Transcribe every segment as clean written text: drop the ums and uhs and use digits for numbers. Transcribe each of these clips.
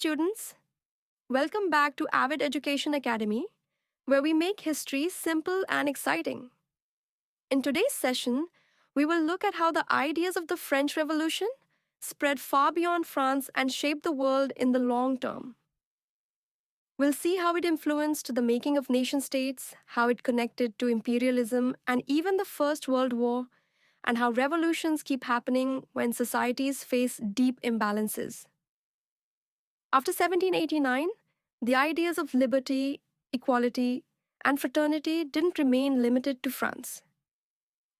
students. Welcome back to Avid Education Academy, where we make history simple and exciting. In today's session, we will look at how the ideas of the French Revolution spread far beyond France and shaped the world in the long term. We'll see how it influenced the making of nation states, how it connected to imperialism and even the First World War, and how revolutions keep happening when societies face deep imbalances. After 1789, the ideas of liberty, equality, and fraternity didn't remain limited to France.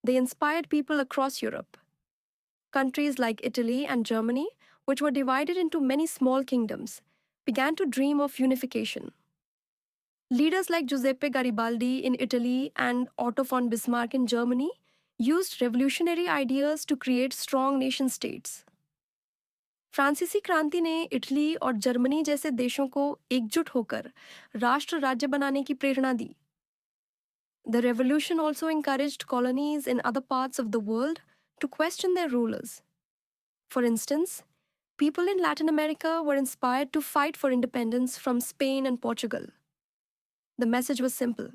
They inspired people across Europe. Countries like Italy and Germany, which were divided into many small kingdoms, began to dream of unification. Leaders like Giuseppe Garibaldi in Italy and Otto von Bismarck in Germany used revolutionary ideas to create strong nation states. फ्रांसीसी क्रांति ने Italy और Germany जैसे देशों को एकजुट होकर राष्ट्र राज्य बनाने की प्रेरणा दी. The revolution also encouraged colonies in other parts of the world to question their rulers. For instance, people in Latin America were inspired to fight for independence from Spain and Portugal. The message was simple.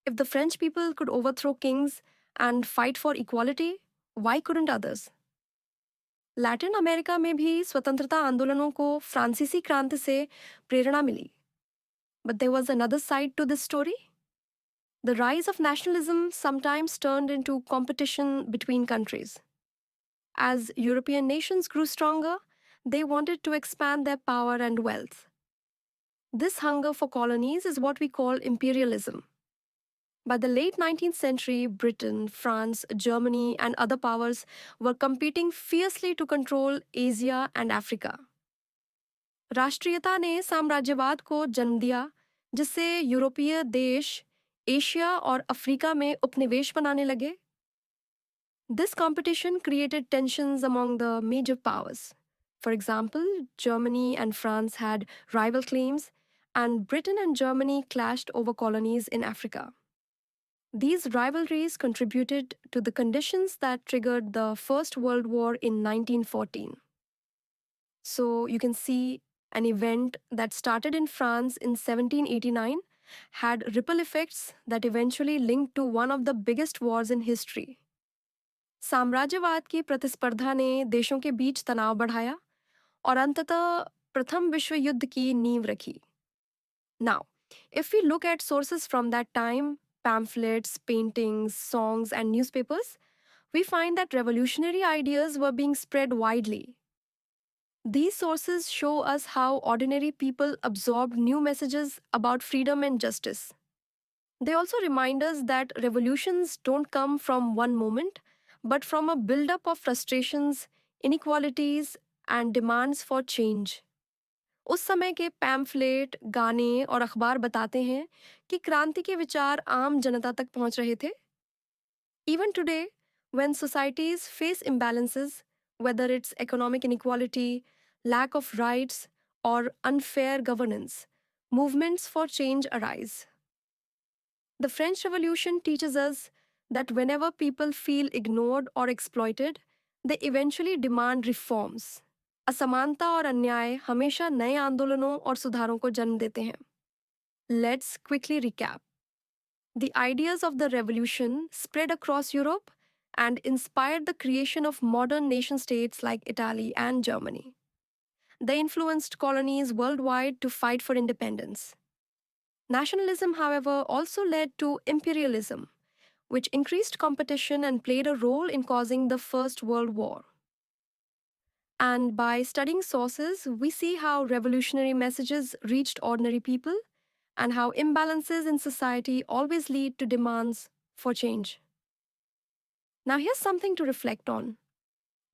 If the French people could overthrow kings and fight for equality, why couldn't others? Latin America में भी स्वतंत्रता आंदोलनों को फ्रांसीसी क्रांति से प्रेरणा मिली. But there was another side to this story. The rise of nationalism sometimes turned into competition between countries. As European nations grew stronger, they wanted to expand their power and wealth. This hunger for colonies is what we call imperialism. By the late 19th century, Britain, France, Germany, and other powers were competing fiercely to control Asia and Africa. राष्ट्रीयता ने साम्राज्यवाद को जन्म दिया, जिससे यूरोपीय देश Asia और अफ्रीका में उपनिवेश बनाने लगे. This competition created tensions among the major powers. For example, Germany and France had rival claims, and Britain and Germany clashed over colonies in Africa. These rivalries contributed to the conditions that triggered the First World War in 1914. So you can see an event that started in France in 1789 had ripple effects that eventually linked to one of the biggest wars in history. साम्राज्यवाद की प्रतिस्पर्धा ने देशों के बीच तनाव बढ़ाया और अंततः प्रथम विश्व युद्ध की नींव रखी. Now, if we look at sources from that time, pamphlets, paintings, songs, and newspapers, we find that revolutionary ideas were being spread widely. These sources show us how ordinary people absorbed new messages about freedom and justice. They also remind us that revolutions don't come from one moment, but from a buildup of frustrations, inequalities, and demands for change. उस समय के pamphlet, गाने और अखबार बताते हैं कि क्रांति के विचार आम जनता तक पहुंच रहे थे. Even today, when societies face imbalances, whether it's economic inequality, lack of rights, or unfair governance, movements for change arise. The French Revolution teaches us that whenever people feel ignored or exploited, they eventually demand reforms. असमानता और अन्याय हमेशा नए आंदोलनों और सुधारों को जन्म देते हैं. Let's quickly recap. The ideas of the revolution spread across Europe and inspired the creation of modern nation-states like Italy and Germany. They influenced colonies worldwide to fight for independence. Nationalism, however, also led to imperialism, which increased competition and played a role in causing the First World War. And by studying sources, we see how revolutionary messages reached ordinary people and how imbalances in society always lead to demands for change. Now, here's something to reflect on.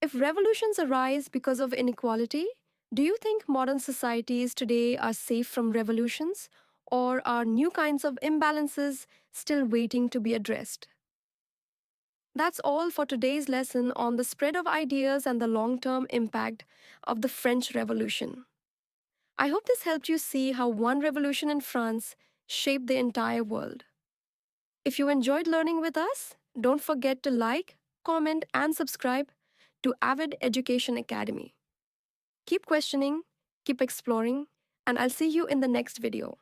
If revolutions arise because of inequality, do you think modern societies today are safe from revolutions, or are new kinds of imbalances still waiting to be addressed? That's all for today's lesson on the spread of ideas and the long-term impact of the French Revolution. I hope this helped you see how one revolution in France shaped the entire world. If you enjoyed learning with us, don't forget to like, comment, and subscribe to Avid Education Academy. Keep questioning, keep exploring, and I'll see you in the next video.